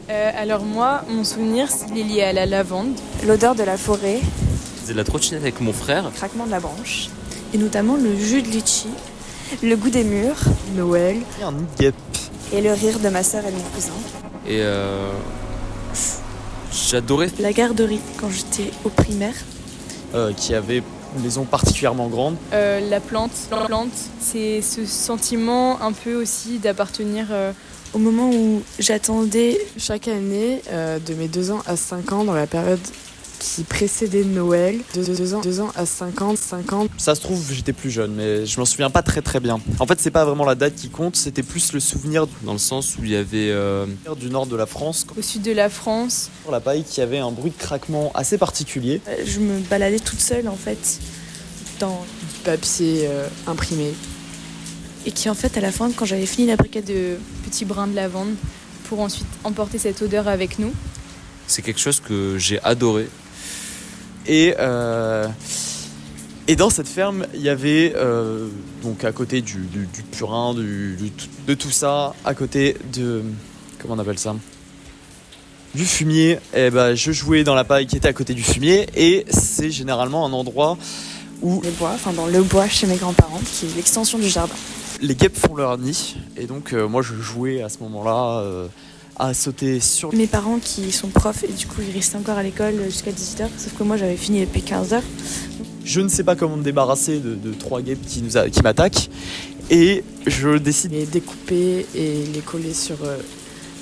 Alors moi, mon souvenir, il est lié à la lavande. L'odeur de la forêt, Je faisais de la trottinette avec mon frère. le craquement de la branche, et notamment le jus de litchi, le goût des murs, Noël. Et un nid de guêpe. et le rire de ma sœur et de mon cousin. Et j'adorais. La garderie, quand j'étais au primaire. Qui avait une maison particulièrement grande. La plante, c'est ce sentiment un peu aussi d'appartenir. Au moment où j'attendais, Chaque année, de mes 2 ans à 5 ans, dans la période qui précédait Noël, de 2 ans à 5 ans, Ça se trouve, j'étais plus jeune, mais je m'en souviens pas très bien. En fait, c'est pas vraiment la date qui compte, c'était plus le souvenir Dans le sens où il y avait. du nord de la France. Au sud de la France, Sur la paille, qui avait un bruit de craquement assez particulier. je me baladais toute seule en fait, dans... du papier imprimé. et qui en fait à la fin, quand j'avais fini la briquette de petits brins de lavande, pour ensuite emporter cette odeur avec nous. C'est quelque chose que j'ai adoré. Et dans cette ferme, il y avait, donc à côté du purin, de tout ça, à côté de... Comment on appelle ça ? Du fumier. Et ben, je jouais dans la paille qui était à côté du fumier. Et c'est généralement un endroit où les bois, enfin dans le bois chez mes grands-parents, qui est l'extension du jardin. les guêpes font leur nid. Et donc, moi, je jouais à ce moment-là à sauter sur... Mes parents qui sont profs et du coup ils restaient encore à l'école jusqu'à 18h, sauf que moi j'avais fini depuis 15h. Je ne sais pas comment me débarrasser de 3 guêpes qui m'attaquent. Et je décide... Les découper et les coller sur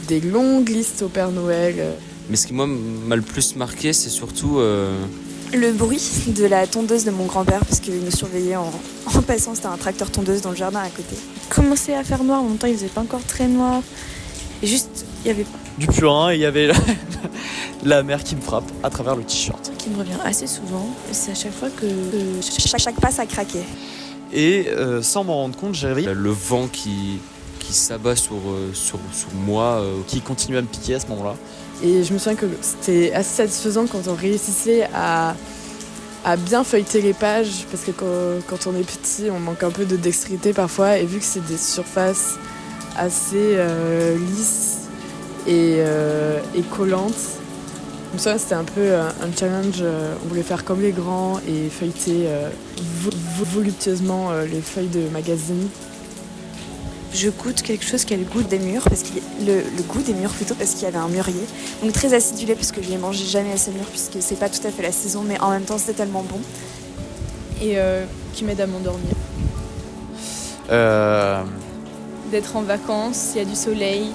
des longues listes au Père Noël. Mais ce qui moi m'a le plus marqué, c'est surtout. Le bruit de la tondeuse de mon grand-père, parce qu'il nous surveillait en passant, c'était un tracteur tondeuse dans le jardin à côté. Il commençait à faire noir, en même temps il faisait pas encore très noir. Et juste, il y avait du purin et il y avait la mère qui me frappe à travers le t-shirt. ça qui me revient assez souvent, et c'est à chaque fois que chaque pas ça craquait. Et sans m'en rendre compte, j'avais Le vent qui s'abat sur moi. qui continuait à me piquer à ce moment-là. Et je me souviens que c'était assez satisfaisant quand on réussissait à bien feuilleter les pages, parce que quand on est petit, on manque un peu de dextérité parfois, et vu que c'est des surfaces assez lisses et collantes, je me souviens que c'était un peu un challenge. On voulait faire comme les grands et feuilleter voluptueusement les feuilles de magazine. Je goûte quelque chose qui a le goût des murs, parce qu'il le goût des murs plutôt, parce qu'il y avait un mûrier. Donc très acidulé, parce que je n'ai mangé jamais à ces murs, puisque c'est pas tout à fait la saison, mais en même temps c'était tellement bon. Et qui m'aide à m'endormir. D'être en vacances, il y a du soleil.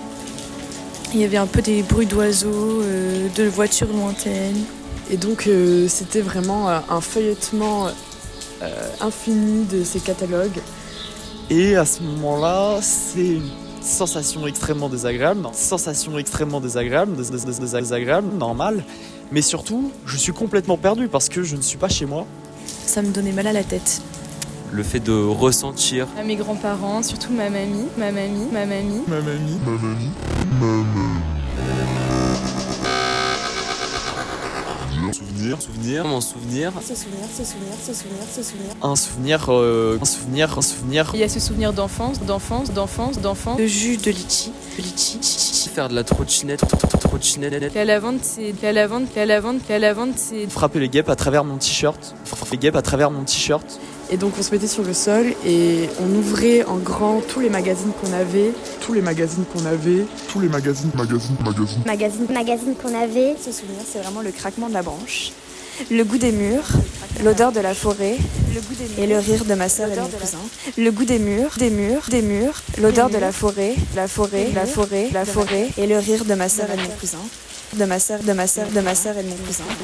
Il y avait un peu des bruits d'oiseaux, de voitures lointaines. Et donc c'était vraiment un feuilletement infini de ces catalogues. Et à ce moment-là, c'est une sensation extrêmement désagréable, normale. Mais surtout, je suis complètement perdu parce que je ne suis pas chez moi. Ça me donnait mal à la tête. Le fait de ressentir. À mes grands-parents, surtout ma mamie. Souvenir. Mon souvenir. Ce souvenir. Un souvenir. Il y a ce souvenir d'enfance. Le jus de litchi. Faire de la trottinette. La lavande, c'est Frapper les guêpes à travers mon t-shirt. Et donc on se mettait sur le sol et on ouvrait en grand tous les magazines qu'on avait. Magazine qu'on avait. Ce souvenir, c'est vraiment le craquement de la branche, le goût des murs, l'odeur de la forêt, et le rire de ma sœur et de mon cousin. Le goût des murs, l'odeur de la forêt, et le rire de ma sœur et de mon cousin. De ma sœur et de mon cousin.